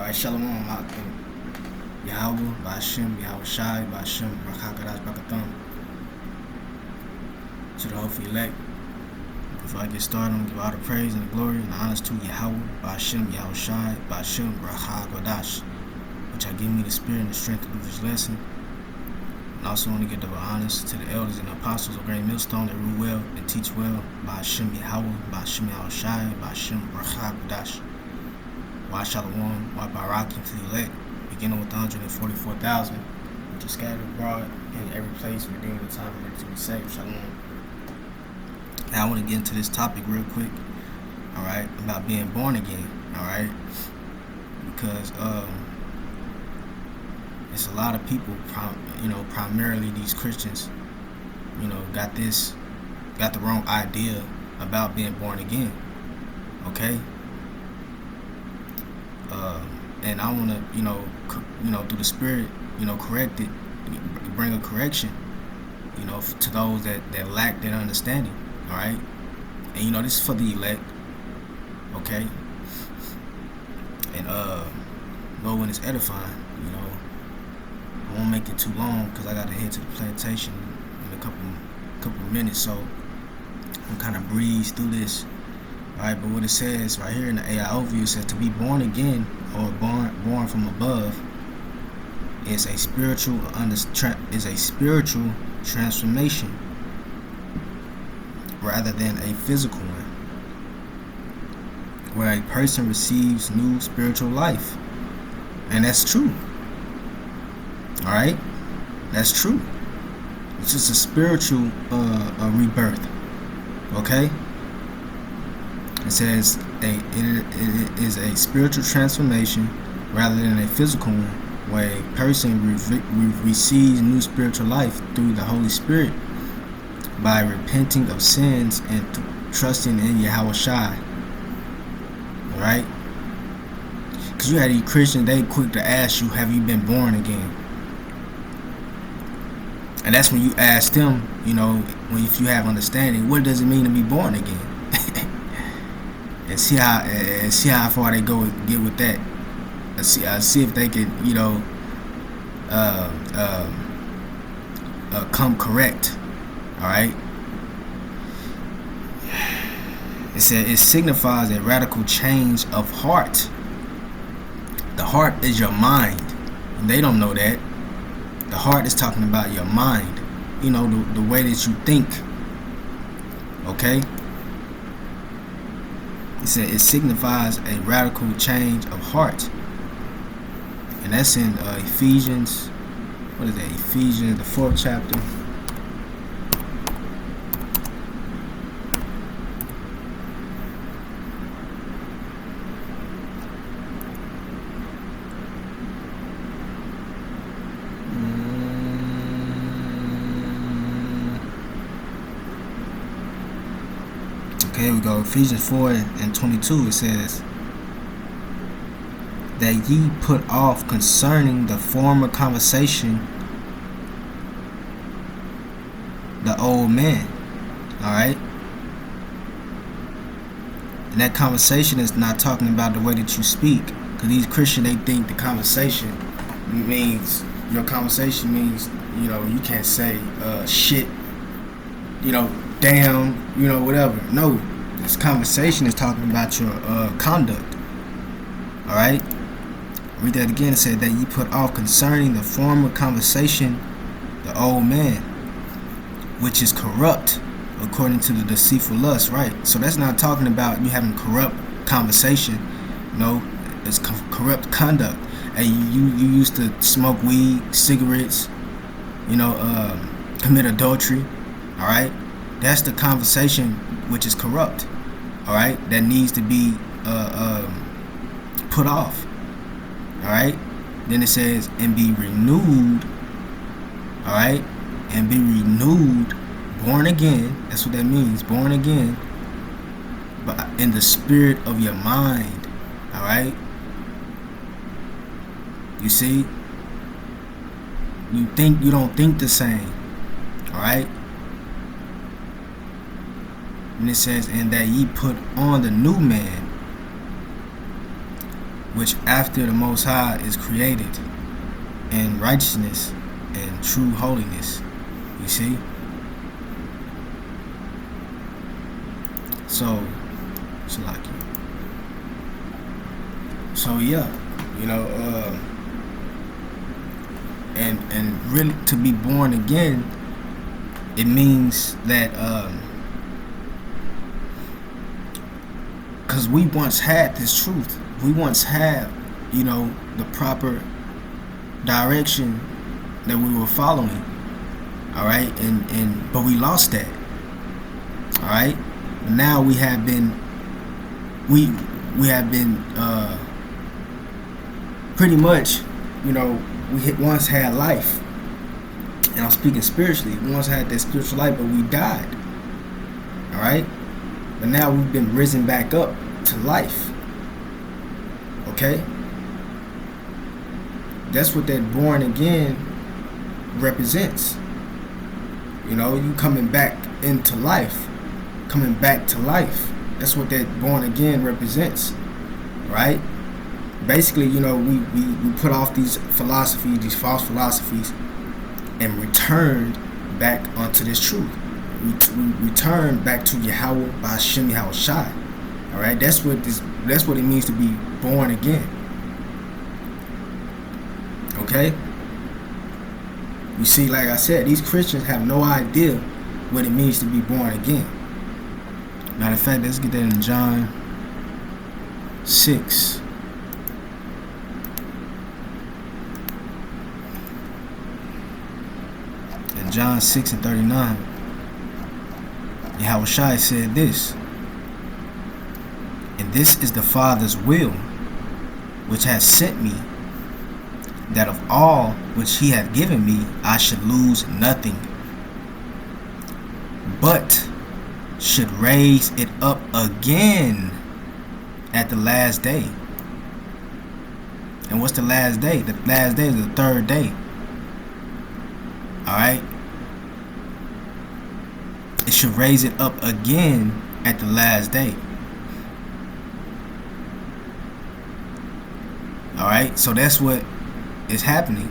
Alright, Shalom, Yahweh, Ba'ashem, Yahweh Shai, Ba'ashem, Rakakadash, Bakatham. To the hopeful elect. Before I get started, I'm going to give all the praise and the glory and the honors to Yahweh, Ba'ashem, Yahweh Shai, Ba'ashem, Rakakadash, which I give me the spirit and the strength to do this lesson. And also want to give the honors to the elders and the apostles of Great Millstone that rule well and teach well. Ba'ashem, Yahweh, Ba'ashem, Yahweh Shai, Ba'ashem, Rakakadash. Why Shalom, why Barakim to the elect, beginning with 144,000, which is scattered abroad in every place, redeeming the time and to be saved. Shalom. Now I want to get into this topic real quick, alright, about being born again, alright, because it's a lot of people, primarily these Christians, got the wrong idea about being born again, okay? And I want to, through the Spirit, correct it, bring a correction, to those that lack that understanding, all right? And, this is for the elect, okay? And, but when it's edifying, I won't make it too long because I got to head to the plantation in a couple minutes, so I'm kind of breeze through this. Alright, but what it says right here in the AIO view, it says to be born again or born from above is a spiritual transformation rather than a physical one, where a person receives new spiritual life. And that's true. Alright? That's true. It's just a spiritual rebirth. Okay? It says it is a spiritual transformation rather than a physical one, where a person receives new spiritual life through the Holy Spirit by repenting of sins and trusting in Yahweh Shai. Alright? Because you had these Christians, they quick to ask you, have you been born again? And that's when you ask them, if you have understanding, what does it mean to be born again? And see how far they get with that. See if they can, come correct. All right. It said it signifies a radical change of heart. The heart is your mind. And they don't know that. The heart is talking about your mind. The way that you think. Okay. It said it signifies a radical change of heart. And that's in Ephesians. What is that? Ephesians, the 4th chapter. Okay, here we go. Ephesians 4:22, it says that ye put off concerning the former conversation the old man. Alright? And that conversation is not talking about the way that you speak. Because these Christians, they think the conversation means, your conversation means, you can't say shit, damn, whatever. No, this conversation is talking about your conduct. Alright? Read that again. It said that ye put off concerning the former conversation the old man, which is corrupt according to the deceitful lust. Right? So that's not talking about you having corrupt conversation. No, it's corrupt conduct. And you used to smoke weed, cigarettes, commit adultery. Alright? That's the conversation which is corrupt. Alright? That needs to be put off. Alright? Then it says, and be renewed. Alright? And be renewed, born again. That's what that means, born again. But in the spirit of your mind. Alright? You see? You don't think the same. Alright? And it says, and that ye put on the new man, which after the Most High is created in righteousness and true holiness. You see? So yeah, and really to be born again, it means that because we once had this truth, we once had the proper direction that we were following, all right, and but we lost that, all right. Now we have been pretty much, we once had life, and I'm speaking spiritually. We once had that spiritual life, but we died, all right. But now we've been risen back up to life, okay. That's what that born again represents. You coming back into life, coming back to life. That's what that born again represents, right? Basically, we put off these philosophies, these false philosophies, and returned back onto this truth. We returned back to Yahweh by Shem Yahweh Shai. All right, that's what it means to be born again. Okay. You see, like I said, these Christians have no idea what it means to be born again. Matter of fact, let's get that in John 6. In John 6 and 39, Yahweh Shai said this: "And this is the Father's will, which has sent me, that of all which he hath given me I should lose nothing, but should raise it up again at the last day." And what's the last day? The last day is the third day. Alright? It should raise it up again at the last day. Alright? So that's what is happening.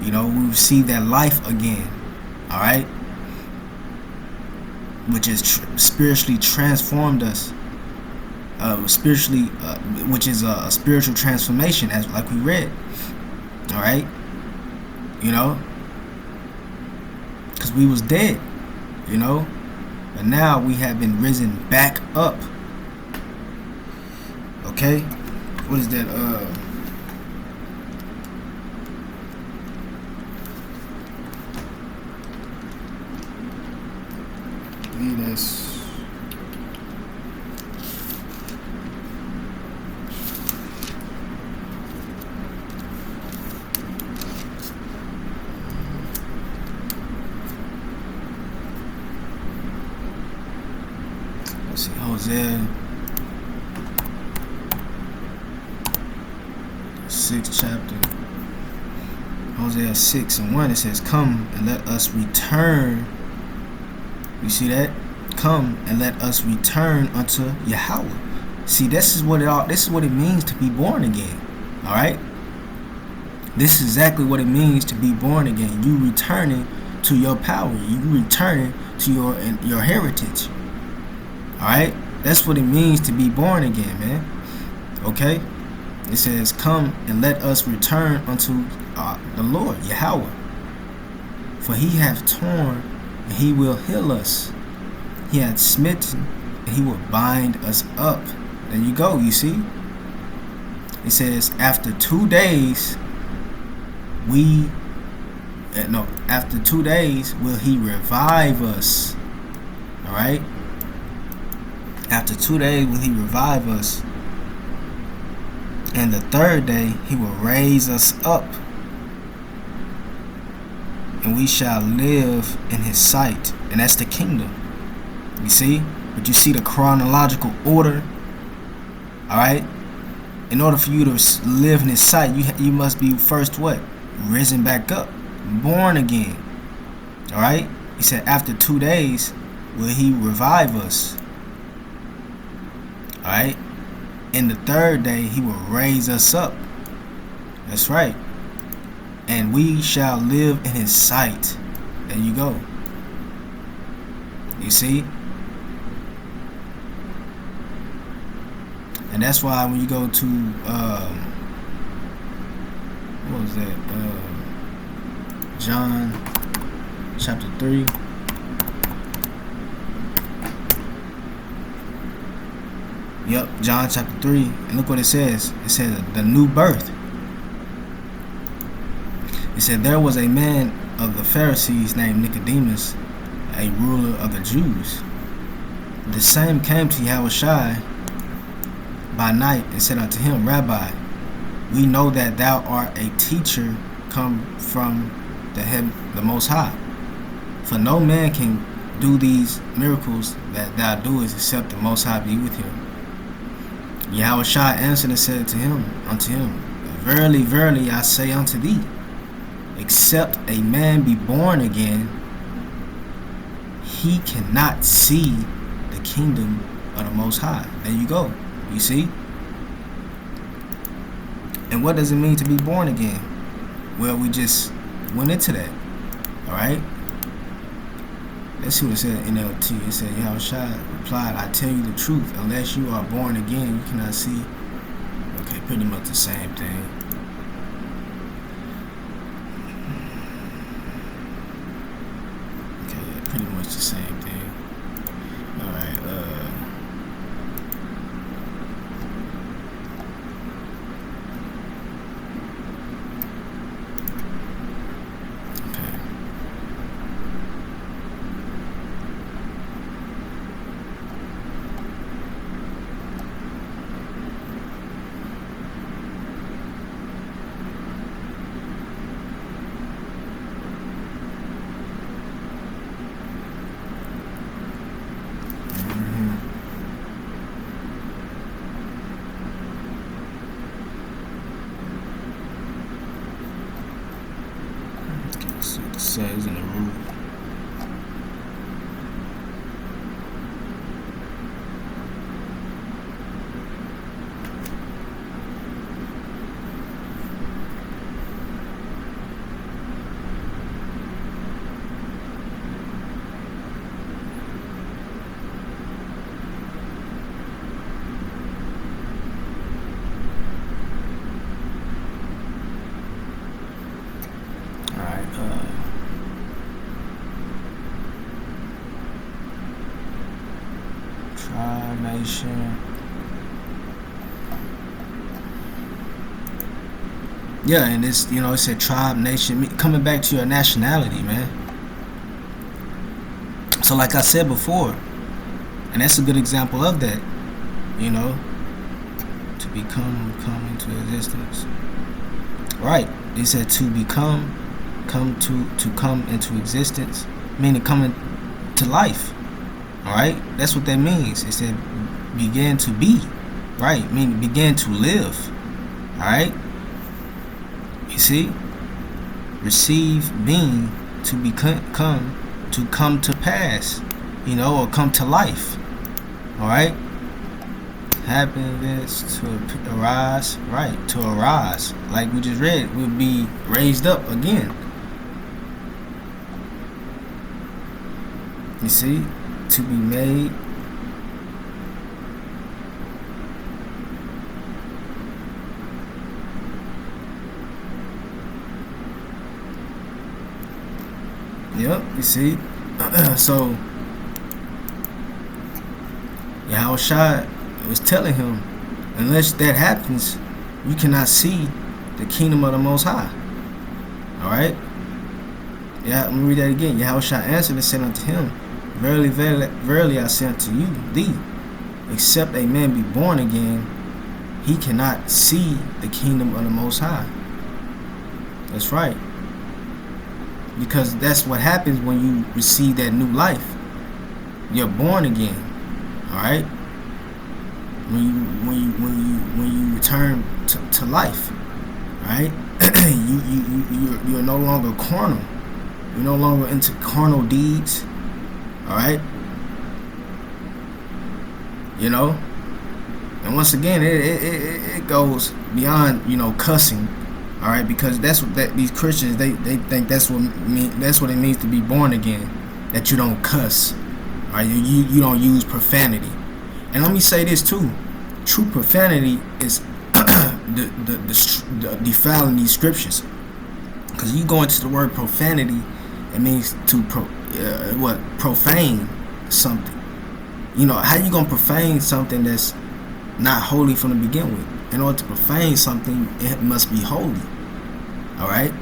We receive that life again. Alright? Which is spiritually transformed us, which is a spiritual transformation, as like we read. All right, because we was dead, but now we have been risen back up. Okay, what is that? Let's see, Hosea 6th chapter, Hosea 6 and 1. It says, "Come and let us return." You see that? "Come and let us return unto Yahweh." See, this is what it means to be born again. All right? This is exactly what it means to be born again. You returning to your power. You returning to your heritage. All right? That's what it means to be born again, man. Okay? It says, "Come and let us return unto the Lord, Yahweh. For he hath torn, and he will heal us. He hath smitten, and he will bind us up." There you go, you see? It says, after 2 days, after 2 days will he revive us. All right? After 2 days will he revive us. And the third day he will raise us up, and we shall live in his sight. And that's the kingdom. You see? But you see the chronological order. Alright? In order for you to live in his sight, you must be first what? Risen back up. Born again. Alright? He said after 2 days will he revive us. Alright? And the third day he will raise us up. That's right. And we shall live in his sight. There you go. You see? And that's why when you go to what was that? John chapter 3. Yep, John chapter 3. And look what it says. It says the new birth. It said there was a man of the Pharisees named Nicodemus, a ruler of the Jews. The same came to Yahushua by night and said unto him, Rabbi, we know that thou art a teacher come from the Most High. For no man can do these miracles that thou doest except the Most High be with him. Yahushua answered and said unto him, Verily, verily, I say unto thee, except a man be born again, he cannot see the kingdom of the Most High. There you go. You see? And what does it mean to be born again? Well, we just went into that. Alright? Let's see what it said in NLT. It said, Yahushua replied, I tell you the truth, unless you are born again, you cannot see. Okay, pretty much the same thing. Okay, pretty much the same thing. Alright, so it says in the root. Nation. Yeah, and it's, it said tribe, nation, coming back to your nationality, man. So like I said before, and that's a good example of that, to come into existence. Right. It said to become, come into existence, meaning coming to life. Alright? That's what that means. It said begin to be. Right? Meaning begin to live. Alright? You see? Receive being to become, to come to pass. Or come to life. Alright? Happen this to arise. Right. To arise. Like we just read, will be raised up again. You see? To be made. Yep, you see? So Yahushua was telling him, unless that happens, you cannot see the kingdom of the Most High. Alright? Yeah, I'm gonna read that again. Yahushua answered and said unto him, Verily, verily, verily, I say unto you, thee, except a man be born again, he cannot see the kingdom of the Most High. That's right. Because that's what happens when you receive that new life. You're born again. Alright? When you return to life. Right? You're no longer carnal. You're no longer into carnal deeds. Alright? And once again, it goes beyond, cussing. All right, because that's what these Christians, they think that's what it means to be born again, that you don't cuss. All right, you don't use profanity. And let me say this too: true profanity is the defiling these scriptures. Because you go into the word profanity, it means to profane something. How you gonna profane something that's not holy from the beginning with? In order to profane something, it must be holy. All right,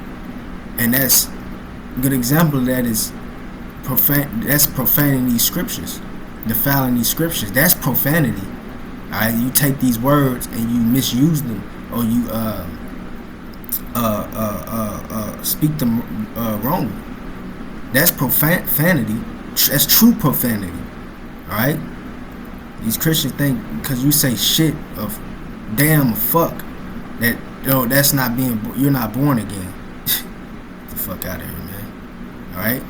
and that's a good example of that is that's profaning these scriptures, defiling these scriptures. That's profanity. All right, you take these words and you misuse them, or you speak them wrongly. That's profanity. That's true profanity. All right. These Christians think because you say shit of damn fuck that that's not you're not born again. Get the fuck out of here, man. All right.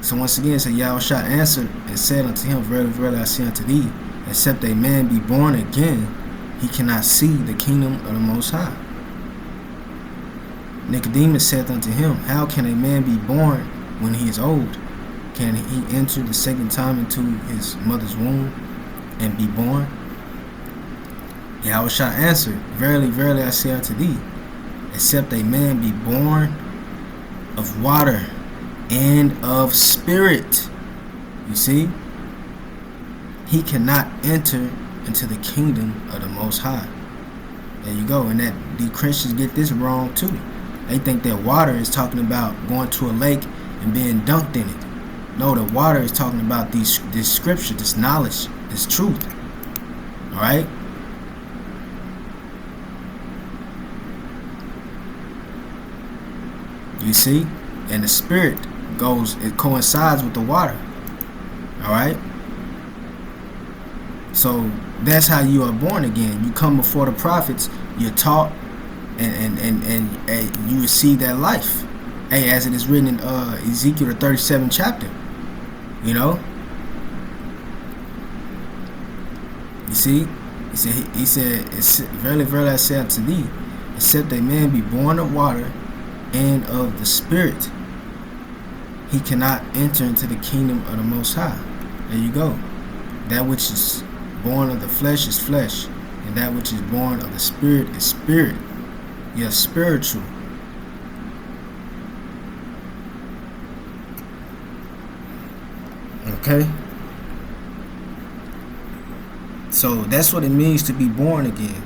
So once again, so Yahushua answered and said unto him, Verily, verily, I say unto thee, except a man be born again, he cannot see the kingdom of the Most High. Nicodemus said unto him, How can a man be born when he is old? Can he enter the second time into his mother's womb and be born? Yahushua answered, Verily, verily, I say unto thee, except a man be born of water and of spirit, you see, he cannot enter into the kingdom of the Most High. There you go. And that the Christians get this wrong too. They think that water is talking about going to a lake and being dunked in it. No, the water is talking about this scripture, this knowledge, this truth. All right. You see, and the spirit it coincides with the water. All right. So that's how you are born again. You come before the prophets, you're taught, and you receive that life. Hey, as it is written in Ezekiel the 37th chapter. You see, he said, Verily, verily, I say unto thee, except a man be born of water and of the spirit, he cannot enter into the kingdom of the Most High. There you go. That which is born of the flesh is flesh, and that which is born of the spirit is spirit. You're spiritual. Okay? So that's what it means to be born again.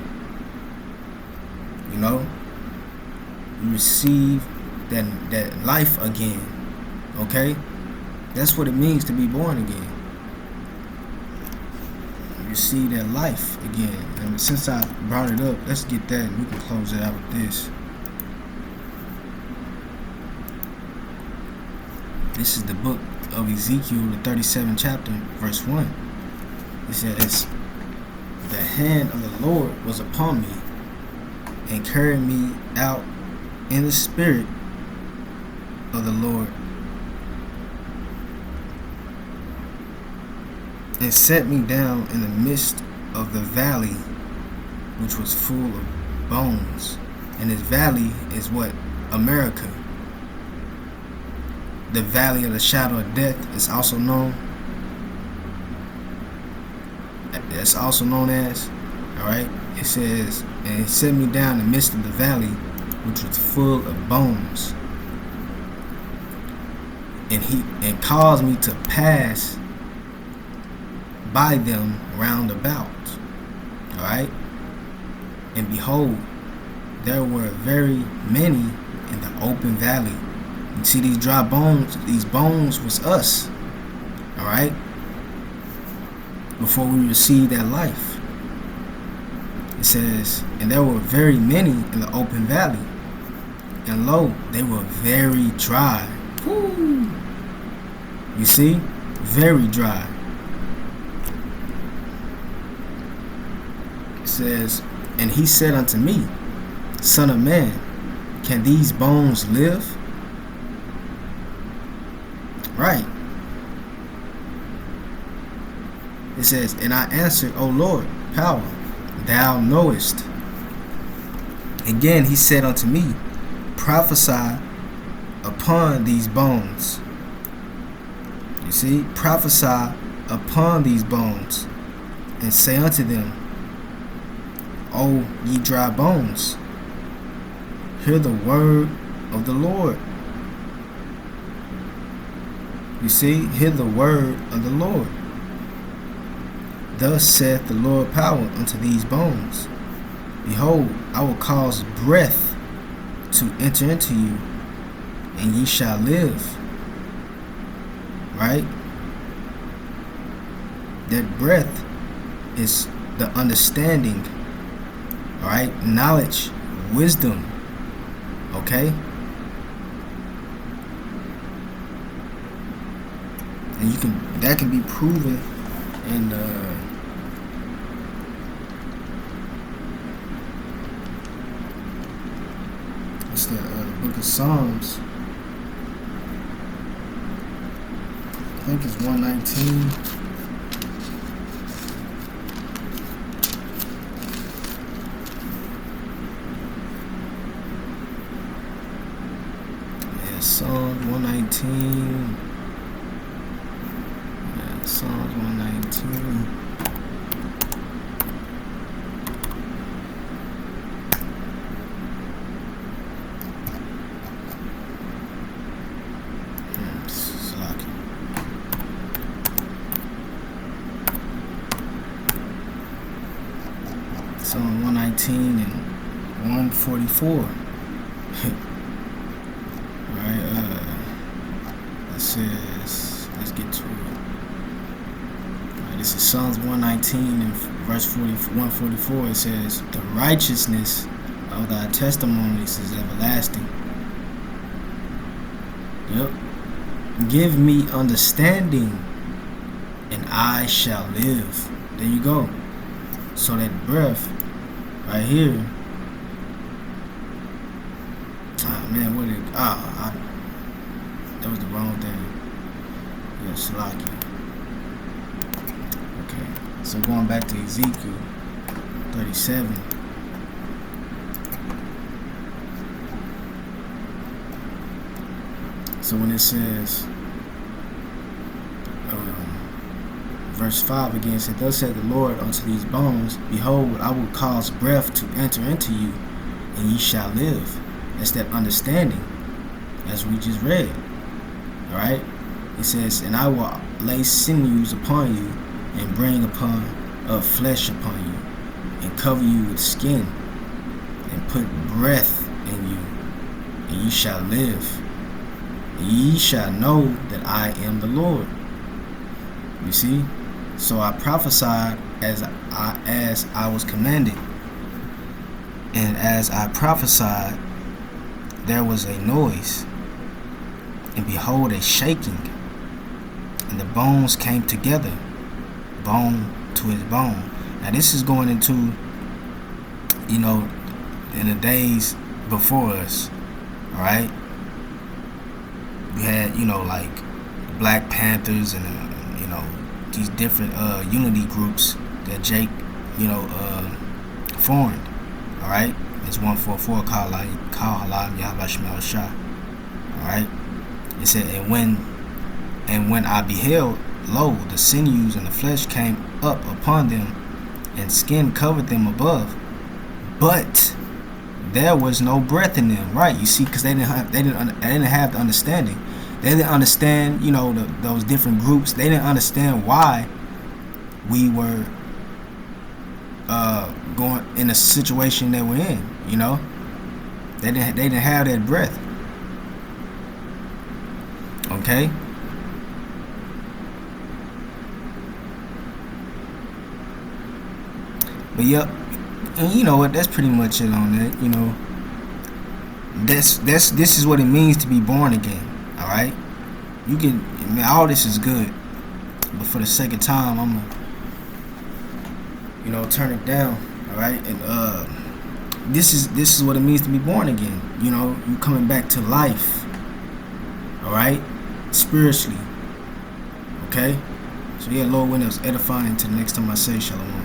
You receive that life again. Okay? That's what it means to be born again. You receive that life again. And since I brought it up, let's get that and we can close it out with this. This is the book of Ezekiel, the 37th chapter, verse 1. It says, The hand of the Lord was upon me, and carried me out in the spirit of the Lord, and set me down in the midst of the valley, which was full of bones. And this valley is what? America. The valley of the shadow of death is also known. It's also known as, all right. It says, and he set me down in the midst of the valley, which was full of bones, and caused me to pass by them round about. All right. And behold, there were very many in the open valley. You see these dry bones? These bones was us. All right. Before we received that life. It says, and there were very many in the open valley, and lo, they were very dry. Woo. You see? Very dry. It says, and he said unto me, Son of man, can these bones live? Right. It says, and I answered, O Lord, power. Thou knowest. Again, he said unto me, prophesy upon these bones. You see, prophesy upon these bones, and say unto them, O ye dry bones, hear the word of the Lord. You see, hear the word of the Lord. Thus saith the Lord power unto these bones, behold, I will cause breath to enter into you, and ye shall live. Right? That breath is the understanding, right? Knowledge, wisdom, okay? And that can be proven in what's that? The book of Psalms. I think it's 119. Yeah, Psalms 119. Yeah, Psalms 119. Psalm 119 and 144. Right, it says, let's get to it. Right, this is Psalms 119 and verse 144. It says, the righteousness of thy testimonies is everlasting. Yep. Give me understanding, and I shall live. There you go. So that breath right here, man, what did that was the wrong thing. Yeah, Salaki. Okay, so going back to Ezekiel 37. So when it says verse 5 again, said, thus said the Lord unto these bones, behold, I will cause breath to enter into you, and ye shall live. That's that understanding, as we just read. Alright? It says, and I will lay sinews upon you, and bring upon flesh upon you, and cover you with skin, and put breath in you, and ye shall live. And ye shall know that I am the Lord. You see? So I prophesied as I was commanded. And as I prophesied, there was a noise, and behold, a shaking, and the bones came together, bone to his bone. Now this is going into, in the days before us, alright? We had, like Black Panthers and, these different unity groups that Jake, formed. Alright? It's 144 called Halam Yahweh Shemel Shah. Alright? It said, and when I beheld, lo, the sinews and the flesh came up upon them, and skin covered them above, but there was no breath in them. Right? You see, because they didn't have the understanding. They didn't understand, those different groups. They didn't understand why we were going in a situation that we're in. They didn't have that breath. Okay. But yep, and you know what? That's pretty much it on that. This is what it means to be born again. All right, all this is good, but for the sake of time, I'm gonna, turn it down. All right, and this is what it means to be born again. You coming back to life. All right, spiritually. Okay, so yeah, Lord, when it was edifying. Until the next time I say shalom.